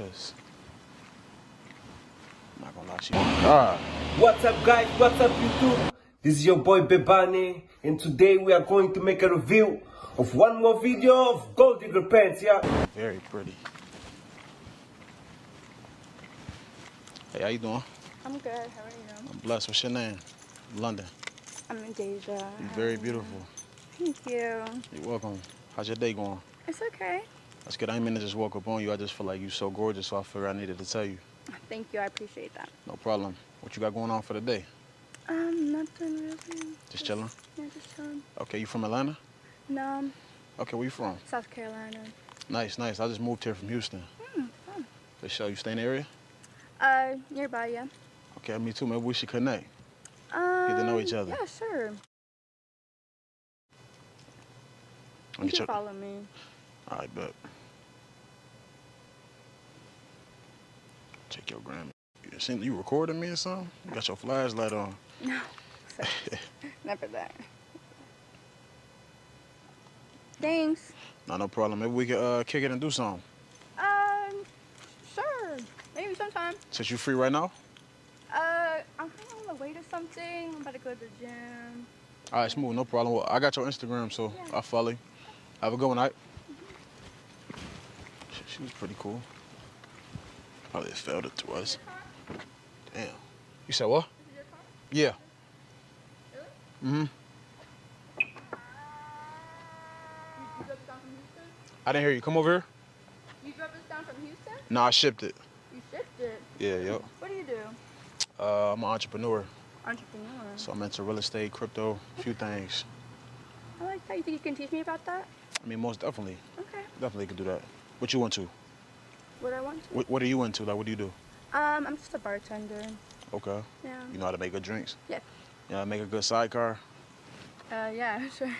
was. I'm not gonna lie to you. Oh God. What's up guys, what's up YouTube? This is your boy Bebane, and today we are going to make a review of one more video of Gold Digger Pants, yeah? Very pretty. Hey, how you doing? I'm good, how are you? I'm blessed. What's your name? London. I'm Deja. You're very beautiful. Thank you. You're welcome. How's your day going? It's okay. That's good. I didn't mean to just walk up on you. I just feel like you're so gorgeous, so I figured I needed to tell you. Thank you, I appreciate that. No problem. What you got going on for the day? Nothing really. Just chilling? Yeah, just chilling. Okay, you from Atlanta? No, Okay, where you from? South Carolina. Nice, nice. I just moved here from Houston. Fun. For sure. You stay in the area? Nearby, yeah. Okay, me too. Maybe we should connect. Get to know each other. Yeah, sure. I'll You get can your... follow me. All right, bet. Check your gram. You recording me or something? You got your flashlight on. No, never that. Thanks. No problem. Maybe we could kick it and do something. Sure. Maybe sometime. Since you free right now? I'm kind of on the way to something. I'm about to go to the gym. All right, smooth. No problem. Well, I got your Instagram, so Yeah. I'll follow you. Have a good one, all right? She was pretty cool. Probably failed it to us. Damn. You said what? Is it your car? Yeah. Really? Mm-hmm. You drove this down from Houston? I didn't hear you. Come over here. You drove this down from Houston? No, I shipped it. You shipped it. Yeah, yep. What do you do? I'm an entrepreneur, Entrepreneur. so I'm into real estate, crypto, a few things. I like that. You think you can teach me about that? I mean, most definitely. Okay. Definitely could do that. What you into? What I want to? What are you into? Like, what do you do? I'm just a bartender. Okay. Yeah. You know how to make good drinks? Yeah. You know how to make a good sidecar? Yeah, sure. You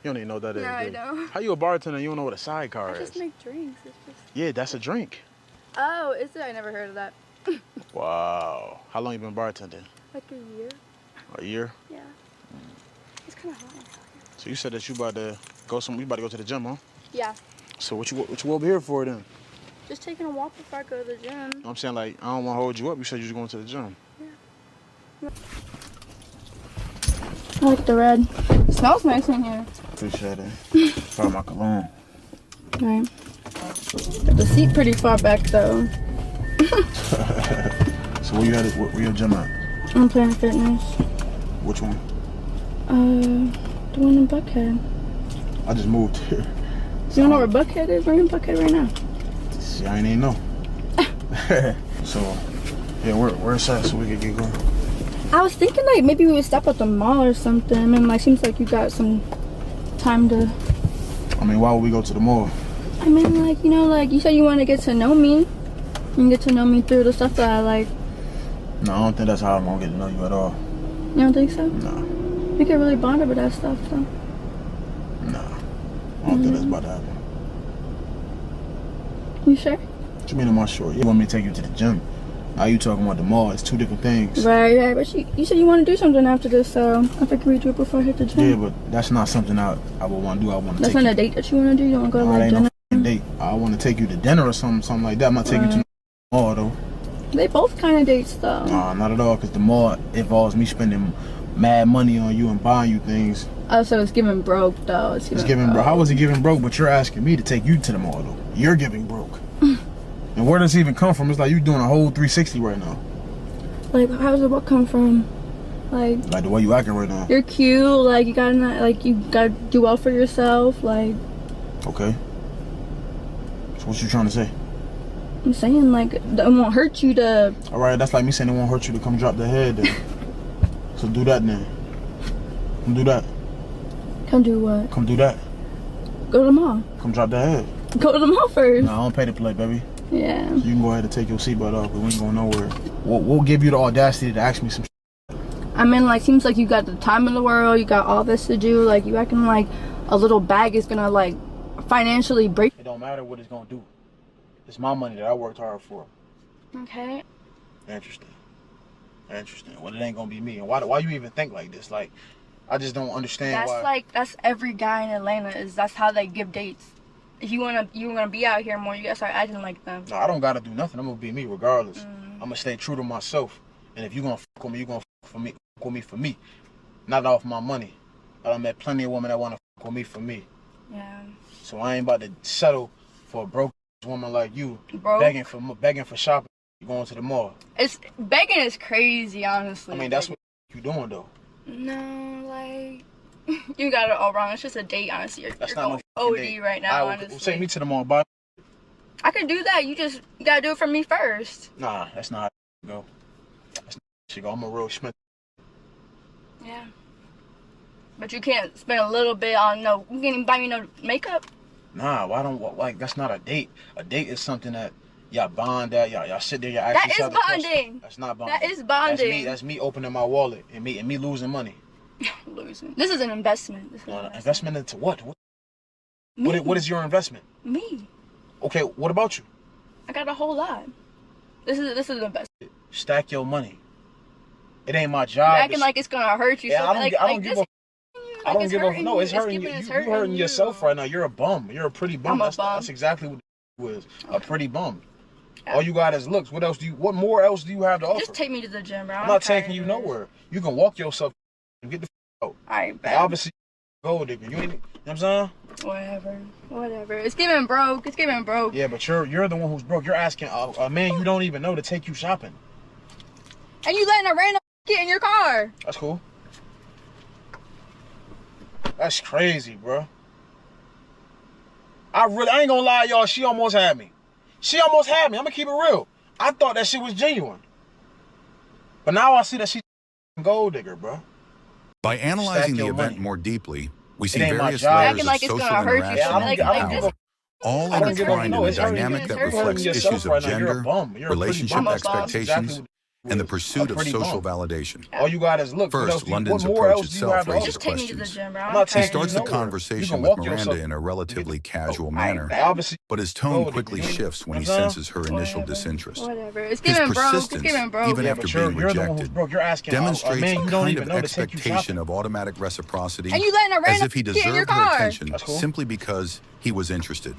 don't even know what that is, No, I do you? don't. How you a bartender and you don't know what a sidecar I is? just make drinks. It's just. Yeah, that's a drink. Oh, is it? I never heard of that. Wow. How long you been bartending? Like a year. A year? Yeah. It's kind of hot outside. So you said that you about to go to the gym, huh? Yeah. So what you over here for then? Just taking a walk before I go to the gym. I'm saying, like, I don't want to hold you up. You said you was going to the gym. Yeah. I like the red. It smells nice in here. Appreciate it. Sorry, my cologne. Right. Got the seat pretty far back though. So where you at? Where your gym at? I'm Planet Fitness. Which one? The one in Buckhead. I just moved here. You don't know where Buckhead is? We're in Buckhead right now. See, I ain't even know. So, yeah, where's that so we can get going? I was thinking like maybe we would stop at the mall or something. And like seems like you got some time to. I mean, why would we go to the mall? I mean, like, you know, like you said you want to get to know me. You get to know me through the stuff that I like. No, I don't think that's how I'm gonna get to know you at all. You don't think so? No. We could really bond over that stuff, though. No. I don't think that's about to happen. You sure? What you mean am I sure? You want me to take you to the gym. Now you talking about the mall. It's two different things. Right. But you said you want to do something after this, so I figured we'd do it before I hit the gym. Yeah, but that's not something I would want to do. I want to That's take not you. a date that you want to do? You don't want to go to No, it like ain't dinner? no f***ing date. I want to take you to dinner or something like that. I'm not taking you to the mall though. They both kind of dates, though. Nah, not at all. Cause the mall involves me spending mad money on you and buying you things. Oh, so it's giving broke, though. It's giving broke. How was he giving broke? But you're asking me to take you to the mall though. You're giving broke. And where does it even come from? It's like you doing a whole 360 right now. Like, how does it what come from? Like the way you acting right now. you're cute. Like you gotta do well for yourself. Like Okay. So what you trying to say? I'm saying, like it won't hurt you to. All right, that's like me saying it won't hurt you to come drop the head then. So do that then. Come do that. Come do what? Come do that. Go to the mall. Come drop the head. Go to the mall first. No, I don't pay to play, baby. Yeah. So you can go ahead and take your seatbelt off, but we ain't going nowhere. We'll give you the audacity to ask me some I mean, like, seems like you got the time in the world. You got all this to do. Like, you acting like a little bag is gonna like financially break. It don't matter what it's gonna do. It's my money that I worked hard for. Okay. Interesting. Well, it ain't gonna be me. And why you even think like this? Like, I just don't understand That's why. like that's every guy in Atlanta is. That's how they give dates. If you wanna be out here more, you gotta start acting like them. No, I don't gotta do nothing. I'm gonna be me regardless. I'm gonna stay true to myself. And if you gonna fuck with me, you gonna fuck with me for me, not off my money. I done met plenty of women that wanna fuck with me for me. Yeah. So I ain't about to settle for a broke woman like you, Broke? begging for shopping, going to the mall. It's begging is crazy, honestly. I mean, that's what you doing though. No, like you got it all wrong. It's just a date, honestly. You're That's going not no OD date. right now, Well, honestly. take me to the mall, bye. I could do that. You gotta do it for me first. Nah, that's not how it go. That's not how it go. I'm a real Schmidt. Yeah. But you can't spend a little bit on you can't even buy me no makeup. Nah, why don't like that's not a date. A date is something that y'all bond at. Y'all sit there. Y'all ask That each is other questions. bonding. That's not bonding. That is bonding. That's me opening my wallet and me losing money. Losing. This is an investment. This is an Investment into what? Me. What is your investment? Me. Okay, what about you? I got a whole lot. This is an investment. Stack your money. It ain't my You're job. acting like it's gonna hurt you. Yeah, so I don't give a. I don't give a. No, it's you. hurting you. It's You hurting yourself right now. You're a bum. You're a pretty bum. I'm a bum. That's exactly what it is. A pretty bum. All you got is looks. What else do you? What more else do you have to offer? Just take me to the gym, bro. I'm not taking you nowhere. You can walk yourself and get the out. Alright, And obviously, gold digger. You ain't. You know what I'm saying? Whatever. It's giving broke. Yeah, but you're the one who's broke. You're asking a man you don't even know to take you shopping. And you letting a random get in your car. That's cool. That's crazy, bro. I ain't gonna lie, y'all. She almost had me. I'm gonna keep it real. I thought that shit was genuine. But now I see that she's a gold digger, bro. By analyzing the your event money. more deeply, we see It ain't my various job. layers Acting of like it's social gonna hurt you. interaction Yeah, I and don't give power, a- all I don't give a- intertwined no, in a it's hurting you. dynamic that It's hurting reflects you. issues Yourself of right now. You're a gender, bum. You're a pretty relationship bum. I'm a bum. expectations, Exactly and the what- pursuit a of pretty social bum. validation. All you got is look. First, London's what more approach else do you itself have to raises offer? Just take me to the questions. gym, bro. I'm not He taking starts you the nowhere. conversation You can with walk Miranda yourself. in a relatively casual Alright, manner, Obviously, but his tone gold quickly digger. shifts when he Uh-huh. senses her initial disinterest. Whatever. It's His giving broke. It's persistence, giving broke. even Yeah, after but you're being the one who's rejected, broke. You're asking a demonstrates man a you don't kind even of know to take you expectation shopping. of automatic reciprocity, And you letting a as random if he get in your deserved her car. attention That's cool. simply because he was interested.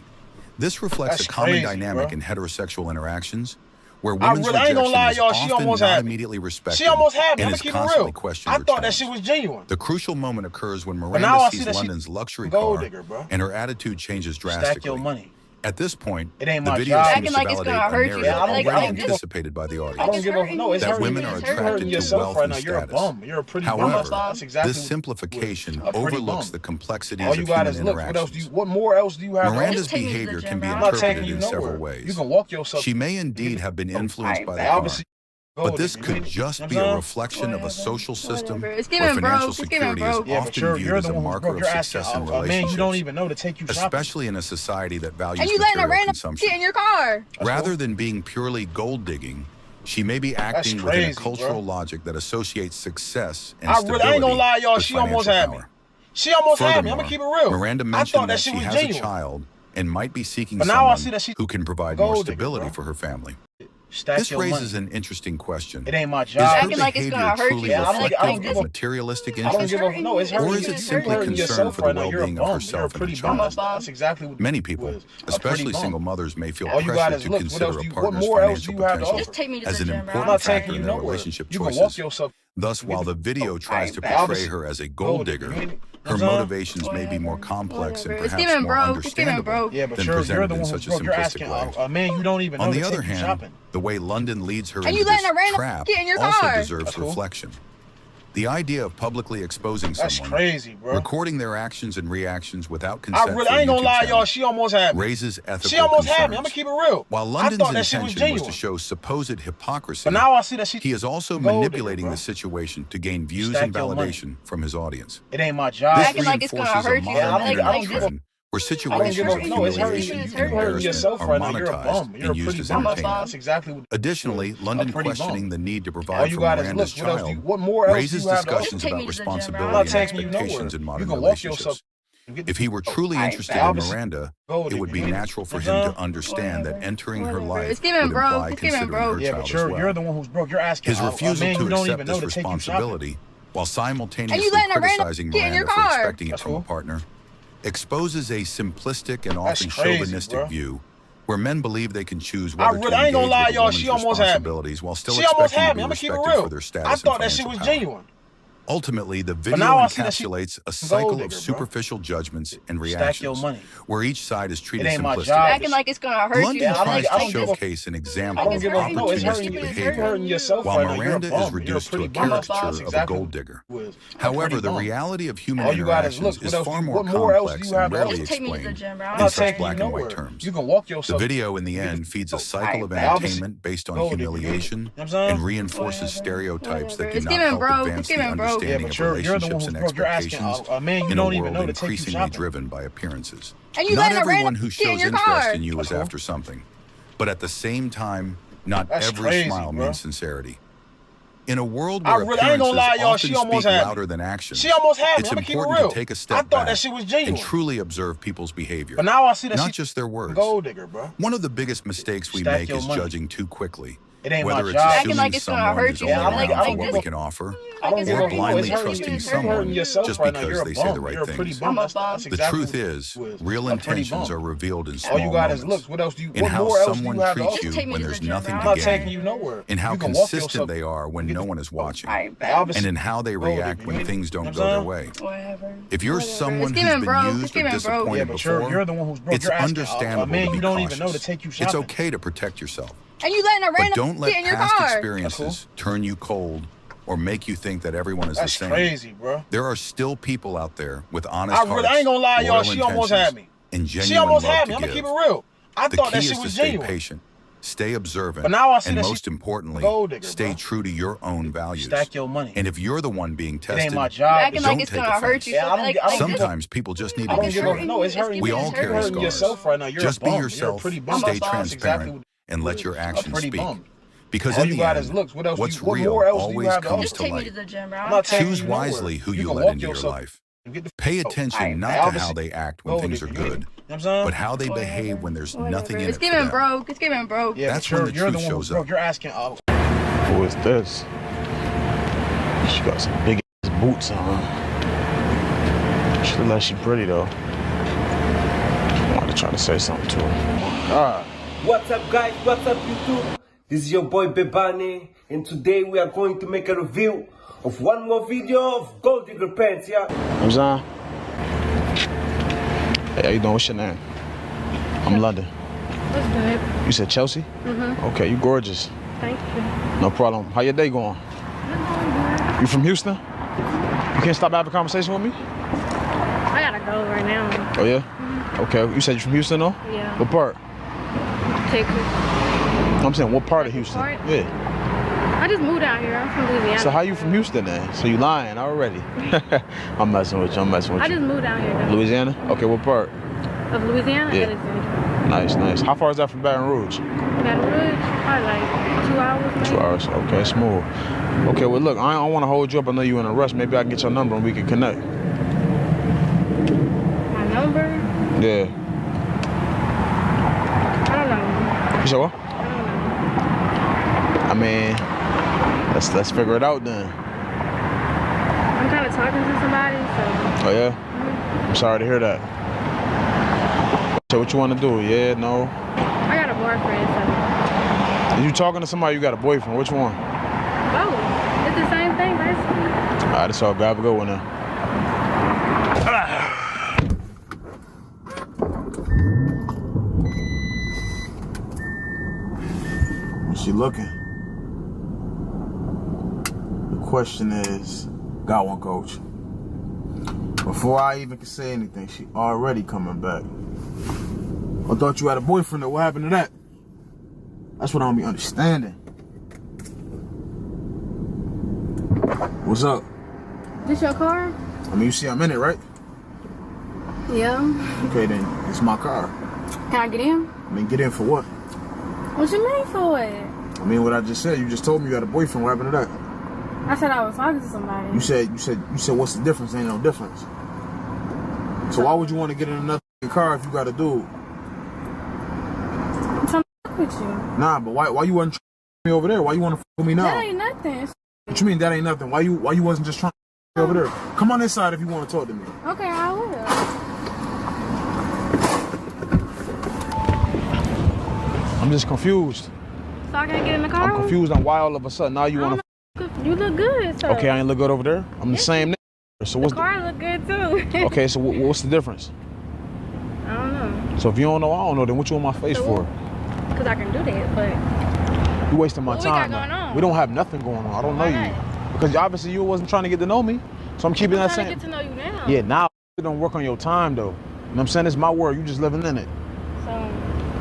This reflects That's a common crazy, dynamic bro. in heterosexual interactions, where women's I ain't rejection gonna lie, is y'all, she often almost not had me. immediately respected She almost had me. I'm and gonna is keep it constantly real. questioned I or thought that shit challenged. was genuine. The crucial moment occurs when now Miranda I see sees that she London's luxury gold car, digger, bro. and her attitude changes Stack your drastically. money. At this point, It ain't the my video job. seems Acting to like it's validate gonna a hurt you. narrative Yeah, I don't already give a- anticipated by the I audience. don't It's give a hurting no. you. It's That hurting women you. are You're attracted hurting to yourself wealth right and now. You're a status. bum. You're a pretty bum. However, That's exactly this what simplification a pretty overlooks bum. the complexities All of you got human is look. What else do interactions. you? What more else do you have? to Miranda's Just take me to the behavior gym, can be bro. I'm not interpreted taking you in nowhere. several ways. You can walk yourself. She may indeed have been influenced by the Alright, car, Obviously, but this could just be a reflection of a Whatever. social system Whatever. It's where giving broke. financial It's giving security is broke. Yeah, but often you're viewed as the a one who's marker broke. of You're asking success in a man you don't relationships, even know to take you shopping. especially in a society that values And you letting a material random consumption. get in your car. Rather than being purely gold digging, she may be acting within crazy, a cultural bro. logic that associates success and I stability ain't gonna lie, y'all. with She almost financial had me. power. She almost had me. I'm Furthermore, gonna keep it real. Miranda I mentioned thought that shit she was has genuine. a child and might be seeking But now I someone see that she who can provide more gold digger, stability bro. for her family. Stack This your raises money. an interesting question. It ain't my Is job. her Acting like it's behavior gonna hurt truly you. Yeah, I don't reflective give of a- materialistic I don't interest? give a no. It's hurting Or you. is it You're simply hurting concern yourself for the right now. You're a well-being of bum. You're a herself and pretty her bum. child? That's exactly what Many it people, was. A especially pretty bum. single mothers, may feel All you got pressured is to look. What consider else a do you? What partner's more else financial do you have to potential offer? Just take me to as the an gym, bro. I'm important not factor taking in you their nowhere. relationship You can walk choices. yourself. Thus, while the video tries to Alright, portray obviously, her as a gold gold digger. digger, You ain't- her Whatever. motivations may be more complex and Whatever. It's perhaps giving more broke. It's giving understandable broke. Yeah, but than you're presented the in one such who's a broke. You're simplistic asking way. a man you don't even know On to the other take you hand, shopping. the way London leads her And into you letting this a random trap get in your also car. deserves That's cool. reflection. The idea of publicly exposing That's someone, crazy, bro. the idea of publicly exposing That's someone, crazy, bro. recording their actions and reactions without consent for I ain't gonna YouTube lie, y'all. channel She almost had me. raises ethical She almost concerns. had me. I'm gonna keep it real. While I London's thought that shit was intention was genuine. to show supposed hypocrisy, But now I see that she. he is also gold digger, manipulating bro. the situation to gain views Stack and your money. validation from his audience. It ain't my job. This Acting like it's gonna reinforces a hurt you. modern Yeah, I don't internet give a- trend where I don't situations give of a no. It's hurting humiliation you. and It's You're hurting embarrassment yourself are right now. You're a monetized bum. You're and a used pretty as bum. entertainment. That's exactly what. Additionally, London pretty bum. questioning the need to All provide you for got is Miranda's look. What else do you? child What more else raises do you have to offer? discussions Just take about me to the gym, bro. responsibility I'm not and taking you expectations nowhere. in modern You can walk yourself. relationships. If he were truly Alright, interested in obviously, Miranda, gold it would be digger. natural for him to understand that entering her Whatever. life It's giving would broke. imply It's giving considering her broke. Yeah, child but as you're well. the one who's broke. You're asking His a refusal man to you don't accept even know this to take you shopping. responsibility, while simultaneously letting a random criticizing get in your Miranda for car. expecting it That's from a cool. partner, exposes a simplistic and That's often crazy, chauvinistic bro. view where men believe they can choose whether to I ain't gonna engage lie, with a y'all. woman's She almost had me. responsibilities while still She almost expecting had to me. be I'm gonna keep it respected for real. their status I thought and that shit financial was power. genuine. Ultimately, the now video I see that she encapsulates a gold cycle digger, of bro. superficial judgments and Stack your reactions, money. where each side is treated ain't my simplistically. job. Acting like it's gonna hurt you. London Yeah, I don't- tries I to don't give a- showcase an I example don't of give a no. It's hurting opportunistic you. You're behavior, hurting yourself while right now. You're a Miranda is bum. You're a reduced to pretty a bum. caricature That's of a exactly gold what digger. it was. However, the bum. reality of human All you got is interactions looks. is What else far you- more what more else do complex you have and to rarely offer? Just take me to the explained gym, bro. I'm in not such taking you black and white nowhere. terms. You can walk The yourself. video, in the end, feeds a cycle of Alright, entertainment based on Gold digger, humiliation you know what I'm saying? and reinforces stereotypes that do It's not giving help broke. advance It's the giving broke. Yeah, understanding but of you're the one relationships who's and broke. You're asking expectations a man you in a don't even world know to take you increasingly shopping. driven by appearances. And you Not letting a everyone random who kid in shows your interest car. in you is Cool. after something, but at the same time, not That's every crazy, smile bro. means sincerity. In a world I where ain't gonna appearances lie, y'all. often She almost speak had me. louder than actions, She almost had me. it's I'm gonna keep it important real. to take a I step thought back that shit was and genuine. truly observe people's behavior, But now I see that not she just their words. gold digger, bro. One of the biggest mistakes we Stack make your is money. judging too quickly. It ain't my Whether it's job. Acting assuming like it's gonna someone hurt is you. only Yeah, I don't- around I for don't what give we a- can offer, I don't It's give or a hurting you. blindly It's hurting trusting you. It's someone hurting yourself just right now. because You're a they say bum. the right You're a pretty things. bum. I'm a That's bum. The exactly truth what is, it was. real A pretty intentions bum. are revealed in small All you got is moments, looks. What else do you? in What how more else do someone you have to treats offer? you Just take me when to there's the gym, nothing bro. I'm to not gain, taking you nowhere. in how You can walk consistent yourself. they are when no one is watching, Alright, bet. Obviously, and in how they gold digger, react when you things don't know go what their I'm way. Whatever. If you're Whatever. someone It's who's giving been broke. It's used or giving broke. disappointed Yeah, but before, you're the one who's broke. it's You're asking understandable a man to be you don't even know to cautious. take you It's shopping. okay to protect yourself, And you letting a but random don't kid let in your past car. experiences turn you cold or make you think that everyone is That's the same. crazy, bro. There are still people out there with honest I hearts, ain't gonna lie, y'all. loyal She almost had intentions, me. and She genuine almost love had to me. I'm gonna give. keep it real. I The thought that key shit is to was stay genuine. patient, stay observant, But now I see and that she most importantly, gold digger, stay bro. true to your own values. Stack your money. And if you're the one being It tested, ain't my You job. acting Don't like it's take gonna hurt offense. you. Yeah, So, I don't like, get- I don't like, give sometimes people just need I to don't be give a shown. no. It's hurting. We all You're carry hurting scars. yourself right now. You're Just a be bum. yourself, You're a pretty bum. stay That's transparent, exactly and let your a actions pretty speak. bum. Because All in you the got end, is looks. What else? what's What real more else do you always have to comes just to take me light. to the gym, bro. I'm not taking Choose you nowhere. wisely who You you can let walk into your yourself. life. Get the Pay f- attention Alright, not man. to how Obviously, they act when gold things are digger, you good, know what I'm saying? but how they behave when there's nothing in It's it for giving them. broke. It's giving broke. Yeah, That's but when the you're truth one who's shows broke. up. You're asking. Who is this? She got some big ass boots on. She look like she pretty though. I wanted to try to say something to her. God. What's up guys, what's up YouTube? This is your boy Bebani, and today we are going to make a review of one more video of Gold Digger Pants, yeah? Ramzan. Hey, how you doing? What's your name? I'm London. What's good? You said Chelsea? Mm-hmm. Okay, you gorgeous. Thank you. No problem. How your day going? You from Houston? You can't stop having a conversation with me? I gotta go right now. Oh yeah? Okay, you said you're from Houston though? Yeah. What part? Texas. I'm saying what part of Houston? part? Yeah. I just moved out here. I'm from Louisiana. So how you from Houston then? So you lying already? I'm messing with you. I'm messing with I you. just moved out here though. Louisiana? Okay, what part? Of Louisiana? Yeah. Alexandria. Nice, nice. How far is that from Baton Rouge? Baton Rouge? Probably like 2 hours maybe. 2 hours. Okay, smooth. Okay, well look, I don't want to hold you up. I know you're in a rush. Maybe I can get your number and we can connect. My number? Yeah. I don't know. You said what? I don't know. I mean, let's figure it out then. I'm kind of talking to somebody, so. Oh yeah? I'm sorry to hear that. So what you want to do? Yeah, no? I got a boyfriend, so. Is you talking to somebody? You got a boyfriend? Which one? Oh, it's the same thing basically. Alright, that's all. Have a good one now. She looking. The question is, got one, coach. Before I even can say anything, she already coming back. I thought you had a boyfriend, though. What happened to that? That's what I don't be understanding. What's up? This your car? I mean, you see I'm in it, right? Yeah. Okay, then it's my car. Can I get in? I mean, get in for what? What you mean for it? I mean, what I just said. You just told me you had a boyfriend. What happened to that? I said I was talking to somebody. You said, what's the difference? Ain't no difference. So why would you want to get in another car if you got a dude? I'm trying to fuck with you. Nah, but why you wasn't me over there? Why you want to fuck with me now? That ain't nothing. What you mean that ain't nothing? Why you wasn't just trying to me over there? Come on this side if you want to talk to me. Okay, I will. I'm just confused. So I can't get in the car? I'm confused on why all of a sudden now you want to. You look good, so. Okay, I ain't look good over there. I'm the same nigga. So what's the car look good too. Okay, so what's the difference? I don't know. So if you don't know, I don't know. Then what you on my face for? Because I can do that, but. You wasting my What time. we got going on? We don't have nothing going on. I don't know you. Because obviously you wasn't trying to get to know me. So I'm keeping that same. I'm trying to get to know you now. Yeah, now you don't work on your time though. You know what I'm saying? It's my world. You just living in it. So,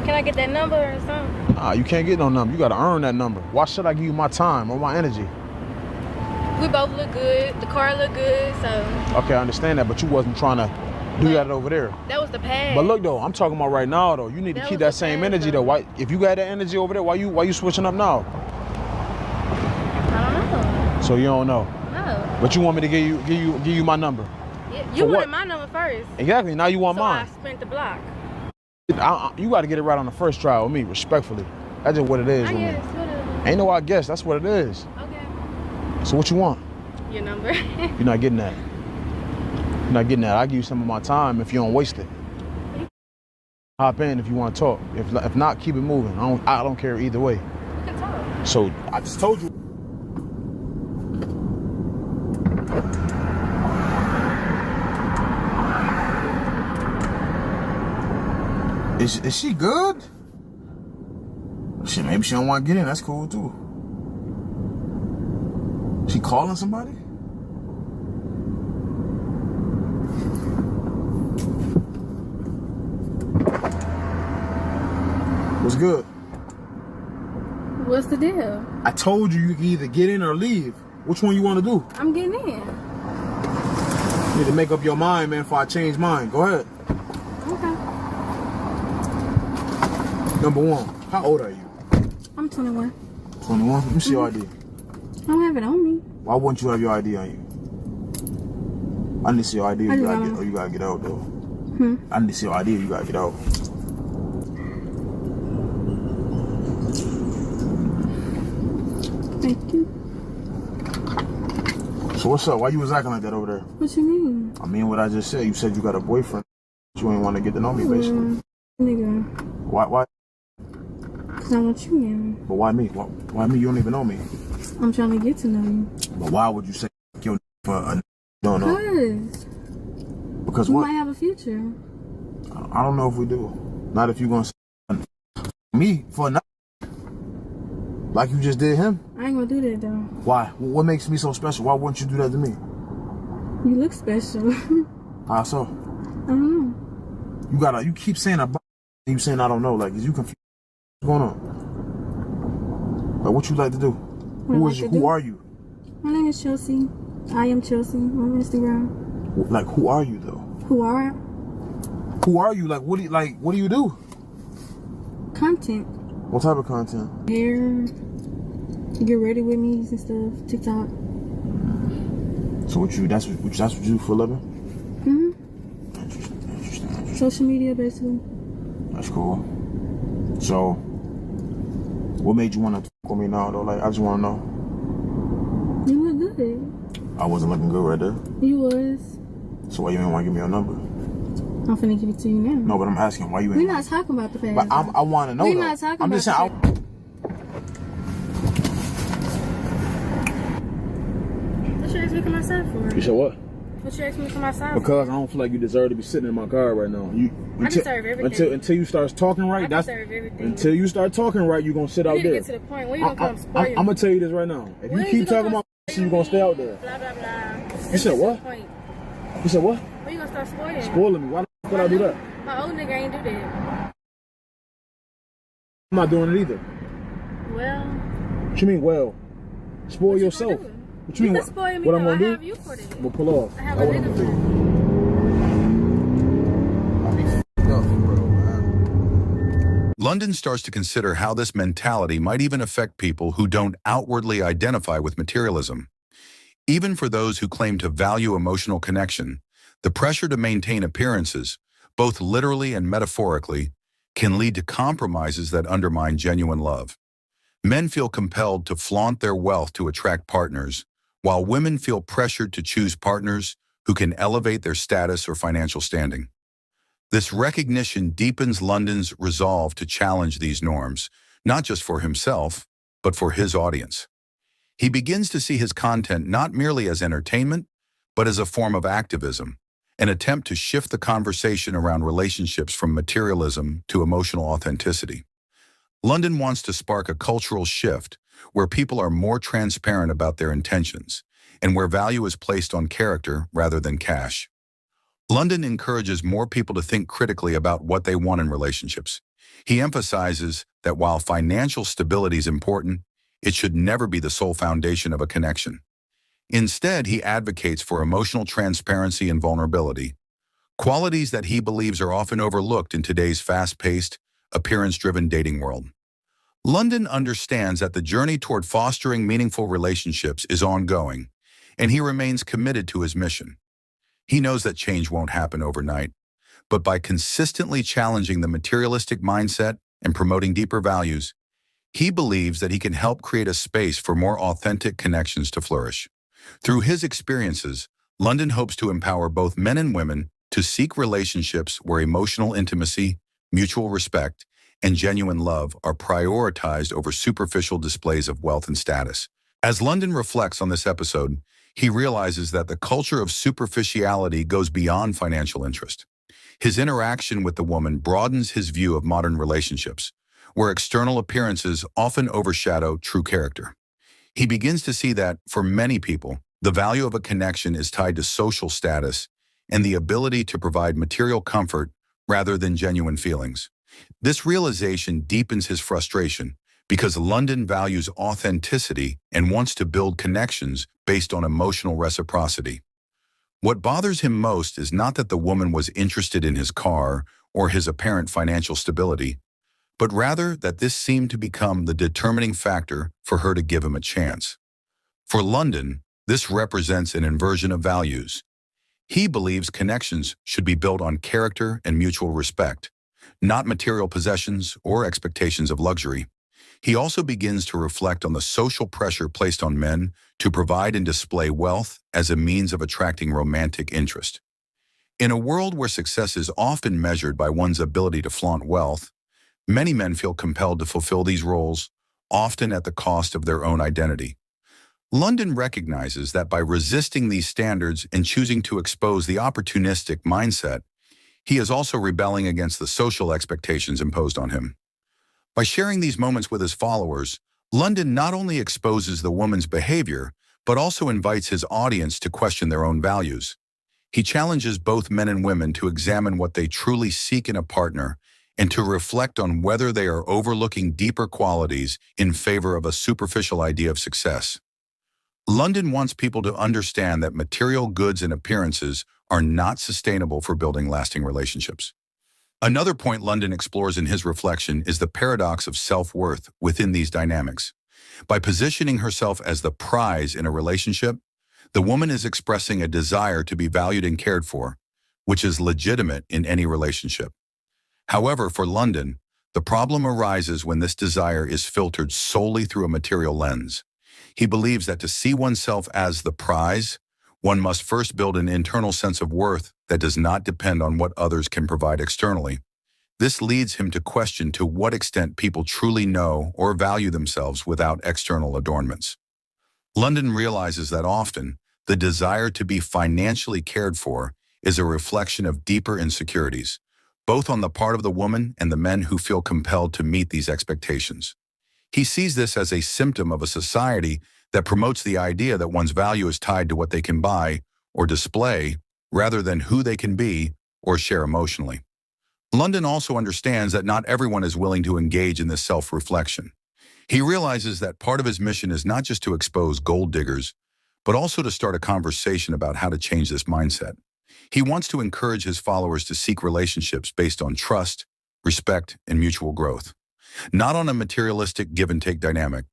can I get that number or something? Nah, you can't get no number. You gotta earn that number. Why should I give you my time or my energy? We both look good. The car look good, so. Okay, I understand that, but you wasn't trying to do that over there. That was the past. But look though, I'm talking about right now though. You need to keep that same energy though. Why, if you got that energy over there, why you switching up now? I don't know. So you don't know. No. But you want me to give you my number? Yeah, you wanted my number first. Exactly. Now you want mine. So I spent the block. You got to get it right on the first try with me, respectfully. That's just what it is. I with me. guess. Whatever. Ain't no I guess. That's what it is. Okay. So what you want? Your number. You're not getting that. You're not getting that. I'll give you some of my time if you don't waste it. Hop in if you want to talk. If not, keep it moving. I don't care either way. We can talk. So I just told you. Is she good? Shit, maybe she don't want to get in. That's cool too. She calling somebody? What's good? What's the deal? I told you you can either get in or leave. Which one you want to do? I'm getting in. You need to make up your mind, man, before I change mine. Go ahead. Okay. Number one, how old are you? I'm 21. 21? Let me see your ID. I don't have it on me. Why wouldn't you have your ID on you? I need to see your ID or you gotta get out though. I need to see your ID or you gotta get out. Thank you. So what's up? Why you was acting like that over there? What you mean? I mean what I just said. You said you got a boyfriend. You ain't want to get to know me, basically. Nigga. Why? Because I want you now. But why me? Why me? You don't even know me. I'm trying to get to know you. But why would you say your for a don't know? Because we what? might have a future. I don't know if we do. Not if you gonna say me for a like you just did him. I ain't gonna do that though. Why? What makes me so special? Why wouldn't you do that to me? You look special. How so? I don't know. You keep saying about you saying I don't know. Like, is you confused? What's going on? Like, what you like to do? Who are you? My name is Chelsea. I am Chelsea on Instagram. Like, who are you though? Who are I? Who are you? Like, what do you do? Content. What type of content? Hair. Get ready with me and stuff. TikTok. So that's what you do for a living? Interesting. Social media, basically. That's cool. So, what made you want to talk with me now, though? Like, I just want to know. You look good. I wasn't looking good right there. You was. So why you ain't want to give me your number? I'm finna give it to you now. No, but I'm asking why you ain't. We're not talking about the past. But I want to know. We're not talking about I'm just saying. What you asked me to come outside for? You said what? What you asked me to come outside Because I don't feel like you deserve to be sitting in my car right now. I deserve everything. Until you start talking right. I deserve everything. Until you start talking right, you're gonna sit out You need there. to get to the point. When you gonna come spoil I'm gonna tell you this right now. If you keep talking about you're gonna stay out there. Blah blah blah. You said what? You said what? When you gonna start spoiling? Spoiling me. Why the f would I do that? My old nigga ain't do that. I'm not doing it either. Well. What you mean, well? Spoil yourself. What you mean? Can spoil me what I'm though. gonna do? I have you for that. I'm gonna pull off. I have That's a what I'm nigga gonna for do. that. London starts to consider how this mentality might even affect people who don't outwardly identify with materialism. Even for those who claim to value emotional connection, the pressure to maintain appearances, both literally and metaphorically, can lead to compromises that undermine genuine love. Men feel compelled to flaunt their wealth to attract partners, while women feel pressured to choose partners who can elevate their status or financial standing. This recognition deepens London's resolve to challenge these norms, not just for himself, but for his audience. He begins to see his content not merely as entertainment, but as a form of activism, an attempt to shift the conversation around relationships from materialism to emotional authenticity. London wants to spark a cultural shift where people are more transparent about their intentions and where value is placed on character rather than cash. London encourages more people to think critically about what they want in relationships. He emphasizes that while financial stability is important, it should never be the sole foundation of a connection. Instead, he advocates for emotional transparency and vulnerability, qualities that he believes are often overlooked in today's fast-paced, appearance-driven dating world. London understands that the journey toward fostering meaningful relationships is ongoing, and he remains committed to his mission. He knows that change won't happen overnight, but by consistently challenging the materialistic mindset and promoting deeper values, he believes that he can help create a space for more authentic connections to flourish. Through his experiences, London hopes to empower both men and women to seek relationships where emotional intimacy, mutual respect, and genuine love are prioritized over superficial displays of wealth and status. As London reflects on this episode, he realizes that the culture of superficiality goes beyond financial interest. His interaction with the woman broadens his view of modern relationships, where external appearances often overshadow true character. He begins to see that, for many people, the value of a connection is tied to social status and the ability to provide material comfort rather than genuine feelings. This realization deepens his frustration because London values authenticity and wants to build connections based on emotional reciprocity. What bothers him most is not that the woman was interested in his car or his apparent financial stability, but rather that this seemed to become the determining factor for her to give him a chance. For London, this represents an inversion of values. He believes connections should be built on character and mutual respect, not material possessions or expectations of luxury. He also begins to reflect on the social pressure placed on men to provide and display wealth as a means of attracting romantic interest. In a world where success is often measured by one's ability to flaunt wealth, many men feel compelled to fulfill these roles, often at the cost of their own identity. London recognizes that by resisting these standards and choosing to expose the opportunistic mindset, he is also rebelling against the social expectations imposed on him. By sharing these moments with his followers, London not only exposes the woman's behavior, but also invites his audience to question their own values. He challenges both men and women to examine what they truly seek in a partner and to reflect on whether they are overlooking deeper qualities in favor of a superficial idea of success. London wants people to understand that material goods and appearances are not sustainable for building lasting relationships. Another point London explores in his reflection is the paradox of self-worth within these dynamics. By positioning herself as the prize in a relationship, the woman is expressing a desire to be valued and cared for, which is legitimate in any relationship. However, for London, the problem arises when this desire is filtered solely through a material lens. He believes that to see oneself as the prize, one must first build an internal sense of worth that does not depend on what others can provide externally. This leads him to question to what extent people truly know or value themselves without external adornments. London realizes that often, the desire to be financially cared for is a reflection of deeper insecurities, both on the part of the woman and the men who feel compelled to meet these expectations. He sees this as a symptom of a society that promotes the idea that one's value is tied to what they can buy or display rather than who they can be or share emotionally. London also understands that not everyone is willing to engage in this self-reflection. He realizes that part of his mission is not just to expose gold diggers, but also to start a conversation about how to change this mindset. He wants to encourage his followers to seek relationships based on trust, respect, and mutual growth, not on a materialistic give-and-take dynamic.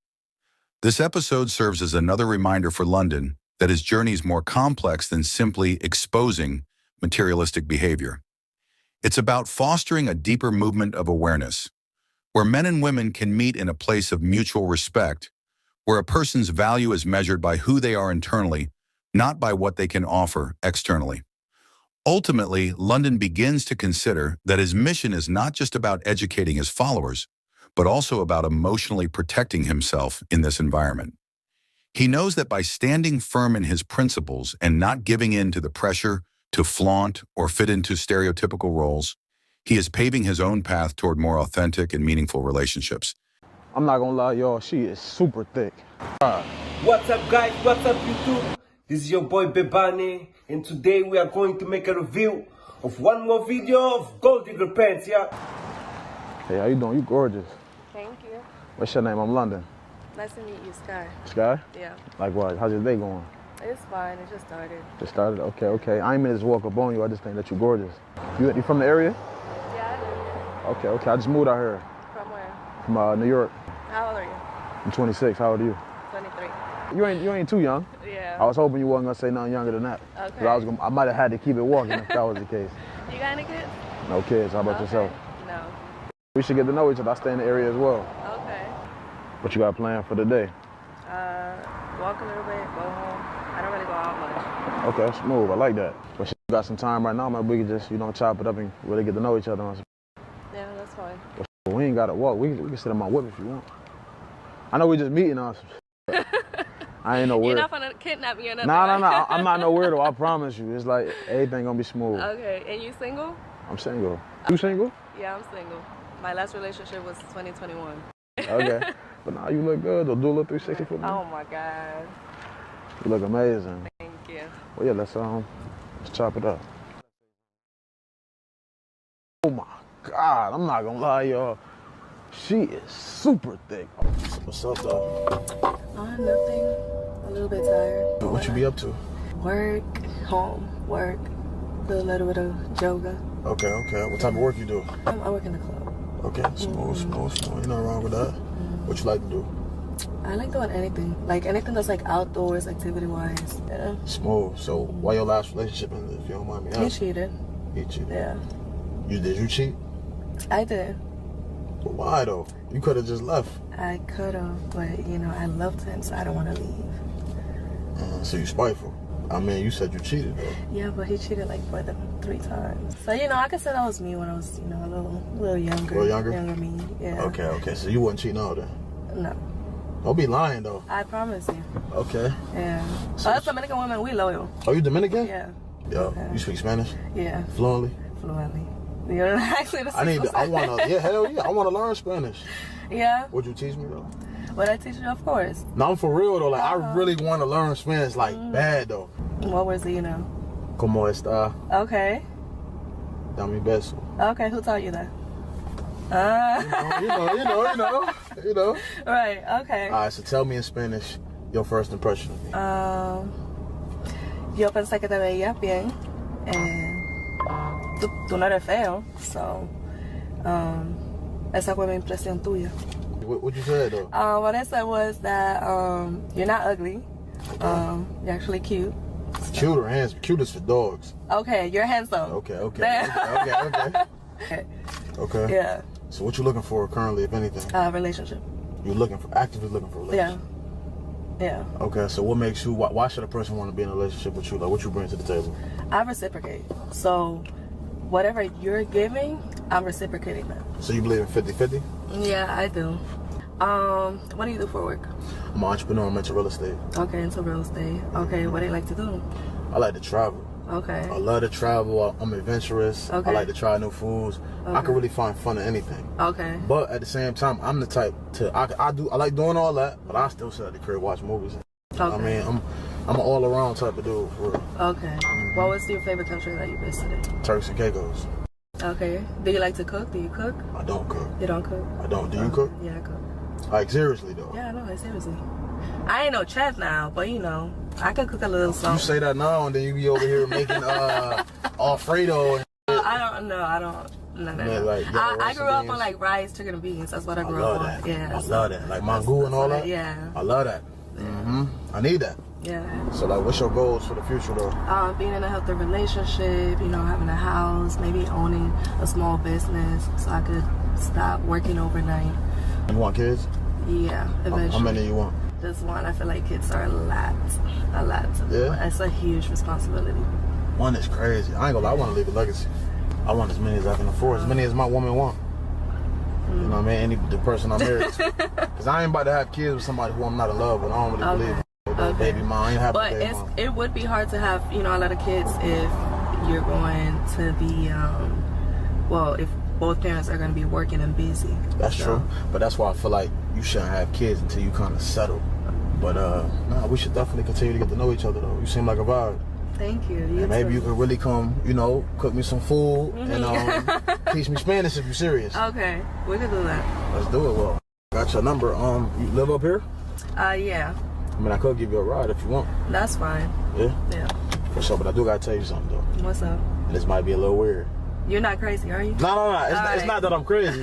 This episode serves as another reminder for London that his journey is more complex than simply exposing materialistic behavior. It's about fostering a deeper movement of awareness, where men and women can meet in a place of mutual respect, where a person's value is measured by who they are internally, not by what they can offer externally. Ultimately, London begins to consider that his mission is not just about educating his followers, but also about emotionally protecting himself in this environment. He knows that by standing firm in his principles and not giving in to the pressure to flaunt or fit into stereotypical roles, he is paving his own path toward more authentic and meaningful relationships. I'm not gonna lie, y'all, she is super thick. What's up guys, what's up YouTube? This is your boy Bebane, and today we are going to make a review of one more video of Gold Digger Pants, yeah? Hey, how you doing? You gorgeous. Thank you. What's your name? I'm London. Nice to meet you, Sky. Sky? Yeah. Likewise. How's your day going? It's fine. It just started. Just started? Okay. I ain't meant to walk up on you. I just think that you're gorgeous. You from the area? Yeah, I live here. Okay. I just moved out here From where? from New York. How old are you? I'm 26. How old are you? 23. You ain't too young. Yeah. I was hoping you wasn't gonna say nothing younger than that. Okay. 'Cause I might have had to keep it walking if that was the case. You got any kids? No kids. How about yourself? No. We should get to know each other. I stay in the area as well. Okay. What you got planned for the day? Walk a little bit, go home. I don't really go out much. Okay, smooth. I like that. But shit, you got some time right now, man. We can just, chop it up and really get to know each other. Yeah, that's fine. But we ain't gotta walk. We can sit in my whip if you want. I know we just meeting on some shit. I ain't no weirdo. You're not gonna kidnap me or nothing? No. right? I'm not no weirdo. I promise you. It's like everything gonna be smooth. Okay. And you single? I'm single. You single? Yeah, I'm single. My last relationship was 2021. Okay. But nah, you look good. Though. Do a little 360 for me. Oh my God. You look amazing. Thank you. Well, yeah, let's chop it up. Oh my God, I'm not gonna lie, y'all. She is super thick. What's up, though? Nothing. A little bit tired. What you be up to? Work, home, work. Do a little bit of yoga. Okay. What type of work you do? I work in the club. Okay, smooth. Ain't nothing wrong with that. What you like to do? I like doing anything. Like anything that's like outdoors, activity-wise. Yeah. Smooth. So, why your last relationship ended, if you don't mind me asking? He cheated. He cheated? Yeah. Did you cheat? I did. But why, though? You could have just left. I could have, but I loved him, so I don't want to leave. So you spiteful. I mean, you said you cheated, though. Yeah, but he cheated like more than 3 times. So, I could say that was me when I was, a little younger. A little younger? Younger me, yeah. Okay. So you wasn't cheating out then? No. Don't be lying, though. I promise you. Okay. Yeah. So us Dominican women, we loyal. Oh, you Dominican? Yeah. Yo, Okay. You speak Spanish? Yeah. Fluently? Fluently. Actually, I want to learn Spanish. Yeah. Would you teach me, though? Would I teach you? Of course. No, I'm for real, though. Like, I really want to learn Spanish, like, bad, though. What words do you know? ¿Cómo está? Okay. Dame beso. Okay, who taught you that? You know. Right, okay. All right, so tell me in Spanish your first impression of me. Yo pensé que te veías bien. Tú no eres feo, so esa fue mi impresión tuya. What you said, though? What I said was that you're not ugly. You're actually cute. Cute or handsome? Cute is for dogs. Okay, you're handsome. Okay. Okay. Okay. Yeah. So what you looking for currently, if anything? Relationship. You actively looking for a relationship? Yeah. Okay, so what makes you, why should a person want to be in a relationship with you? Like, what you bring to the table? I reciprocate. So whatever you're giving, I'm reciprocating that. So you believe in 50-50? Yeah, I do. What do you do for work? I'm an entrepreneur. I'm into real estate. Okay, into real estate. Okay, what do you like to do? I like to travel. Okay. I love to travel. I'm adventurous. Okay. I like to try new foods. I Okay. can really find fun in anything. Okay. But at the same time, I'm the type to, I like doing all that, but I still sit at the crib, watch movies. Okay. I mean, I'm an all around type of dude, for real. Okay. What was your favorite country that you visited? Turks and Caicos. Okay. Do you like to cook? Do you cook? I don't cook. You don't cook? I don't. Do you cook? Yeah, I cook. Like, seriously, though? Yeah, no, seriously. I ain't no chef now, but I could cook a little something. You say that now, and then you be over here making Alfredo. And I don't. No. Yeah, like, I grew up beans. on like rice, chicken, and beans. That's what I I grew love up that. on. Yeah. I love that. Like mango and all that? Yeah. I love that. I need that. Yeah. So, like, what's your goals for the future, though? Being in a healthy relationship, having a house, maybe owning a small business so I could stop working overnight. You want kids? Yeah, eventually. How many you want? Just one. I feel like kids are a lot to do. Yeah? It's a huge responsibility. One is crazy. I ain't gonna lie, I want to leave a legacy. I want as many as I can afford, as many as my woman want. You know what I mean? The person I'm married to. Because I ain't about to have kids with somebody who I'm not in love with. I don't really believe in baby mom. I ain't having a baby mom. It would be hard to have, you know, a lot of kids if you're going to be, well, if both parents are going to be working and busy. That's true. But that's why I feel like you shouldn't have kids until you kind of settle. But nah, we should definitely continue to get to know each other though. You seem like a vibe. Thank you. And maybe you could really come, you know, cook me some food and teach me Spanish if you're serious. Okay, we can do that. Let's do it. Well, got your number. You live up here? Yeah. I mean, I could give you a ride if you want. That's fine. Yeah? Yeah. For sure, but I do gotta tell you something though. What's up? And this might be a little weird. You're not crazy, are you? No. It's not that I'm crazy.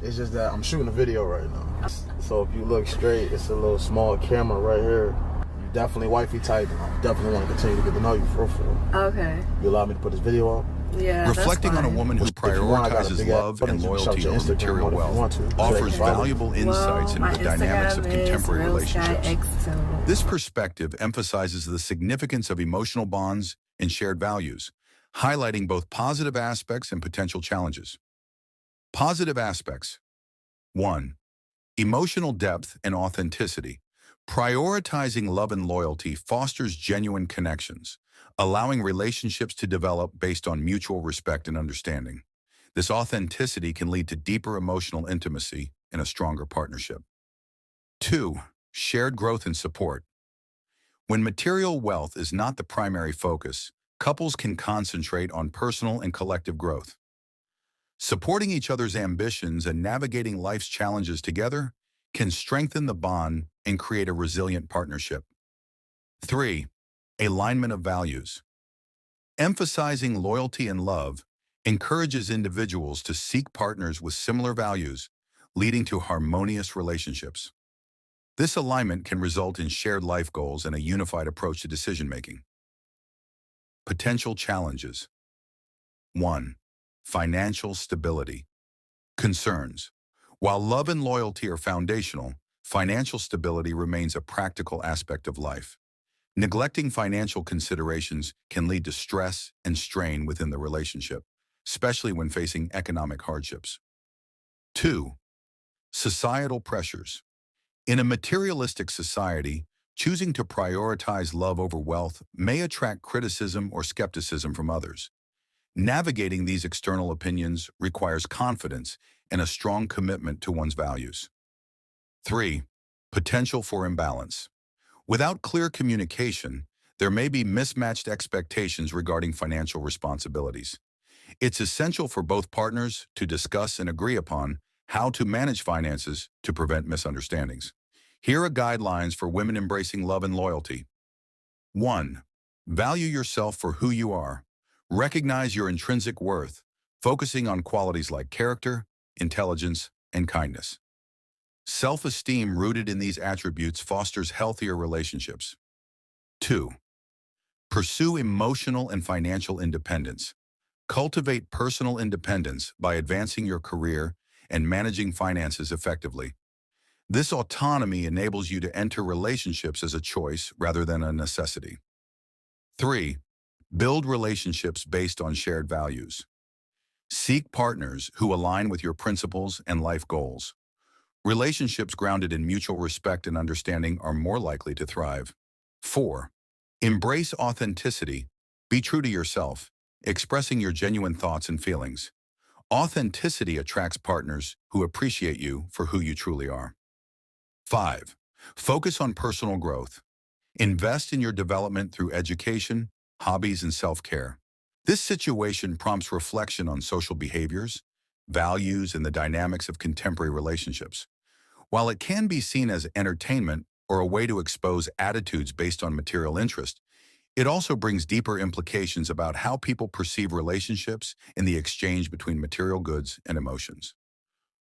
It's just that I'm shooting a video right now. So if you look straight, it's a little small camera right here. You definitely wifey type, and I definitely want to continue to get to know you for real. Okay. You allow me to put this video up? Yeah, Reflecting on a woman who prioritizes love and loyalty over material wealth offers valuable insights into the dynamics of contemporary relationships. This perspective emphasizes the significance of emotional bonds and shared values, highlighting both positive aspects and potential challenges. Positive aspects. 1. Emotional depth and authenticity. Prioritizing love and loyalty fosters genuine connections, allowing relationships to develop based on mutual respect and understanding. This authenticity can lead to deeper emotional intimacy and a stronger partnership. 2. Shared growth and support. When material wealth is not the primary focus, couples can concentrate on personal and collective growth. Supporting each other's ambitions and navigating life's challenges together can strengthen the bond and create a resilient partnership. 3. Alignment of values. Emphasizing loyalty and love encourages individuals to seek partners with similar values, leading to harmonious relationships. This alignment can result in shared life goals and a unified approach to decision-making. Potential challenges. 1. Financial stability. Concerns. While love and loyalty are foundational, financial stability remains a practical aspect of life. Neglecting financial considerations can lead to stress and strain within the relationship, especially when facing economic hardships. 2. Societal pressures. In a materialistic society, choosing to prioritize love over wealth may attract criticism or skepticism from others. Navigating these external opinions requires confidence and a strong commitment to one's values. 3. Potential for imbalance. Without clear communication, there may be mismatched expectations regarding financial responsibilities. It's essential for both partners to discuss and agree upon how to manage finances to prevent misunderstandings. Here are guidelines for women embracing love and loyalty. 1. Value yourself for who you are. Recognize your intrinsic worth, focusing on qualities like character, intelligence, and kindness. Self-esteem rooted in these attributes fosters healthier relationships. 2. Pursue emotional and financial independence. Cultivate personal independence by advancing your career and managing finances effectively. This autonomy enables you to enter relationships as a choice rather than a necessity. 3. Build relationships based on shared values. Seek partners who align with your principles and life goals. Relationships grounded in mutual respect and understanding are more likely to thrive. 4. Embrace authenticity. Be true to yourself, expressing your genuine thoughts and feelings. Authenticity attracts partners who appreciate you for who you truly are. 5. Focus on personal growth. Invest in your development through education, hobbies, and self-care. This situation prompts reflection on social behaviors, values, and the dynamics of contemporary relationships. While it can be seen as entertainment or a way to expose attitudes based on material interest, it also brings deeper implications about how people perceive relationships and the exchange between material goods and emotions.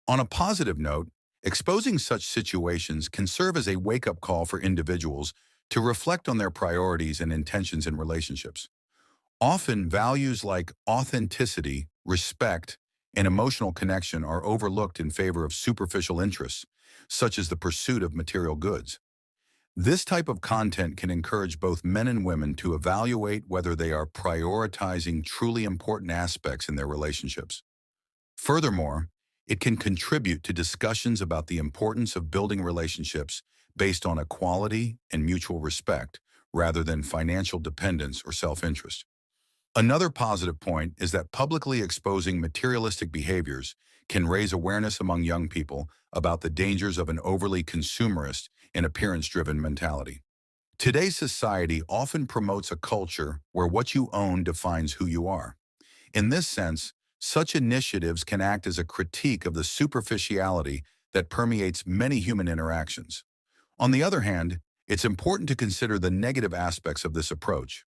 On a positive note, exposing such situations can serve as a wake-up call for individuals to reflect on their priorities and intentions in relationships. Often, values like authenticity, respect, and emotional connection are overlooked in favor of superficial interests, such as the pursuit of material goods. This type of content can encourage both men and women to evaluate whether they are prioritizing truly important aspects in their relationships. Furthermore, it can contribute to discussions about the importance of building relationships based on equality and mutual respect rather than financial dependence or self-interest. Another positive point is that publicly exposing materialistic behaviors can raise awareness among young people about the dangers of an overly consumerist and appearance-driven mentality. Today's society often promotes a culture where what you own defines who you are. In this sense, such initiatives can act as a critique of the superficiality that permeates many human interactions. On the other hand, it's important to consider the negative aspects of this approach.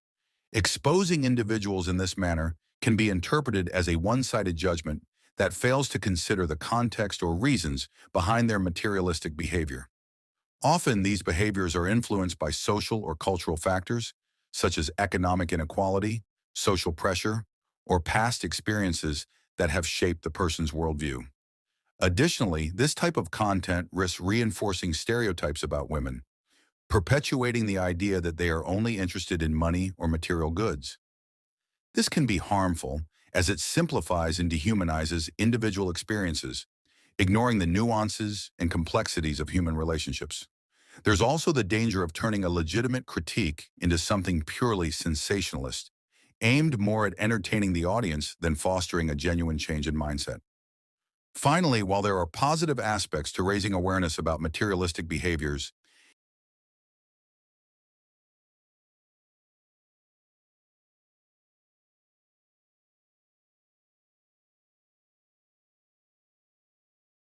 Exposing individuals in this manner can be interpreted as a one-sided judgment that fails to consider the context or reasons behind their materialistic behavior. Often, these behaviors are influenced by social or cultural factors, such as economic inequality, social pressure, or past experiences that have shaped the person's worldview. Additionally, this type of content risks reinforcing stereotypes about women, perpetuating the idea that they are only interested in money or material goods. This can be harmful as it simplifies and dehumanizes individual experiences, ignoring the nuances and complexities of human relationships. There's also the danger of turning a legitimate critique into something purely sensationalist, aimed more at entertaining the audience than fostering a genuine change in mindset. Finally, while there are positive aspects to raising awareness about materialistic behaviors,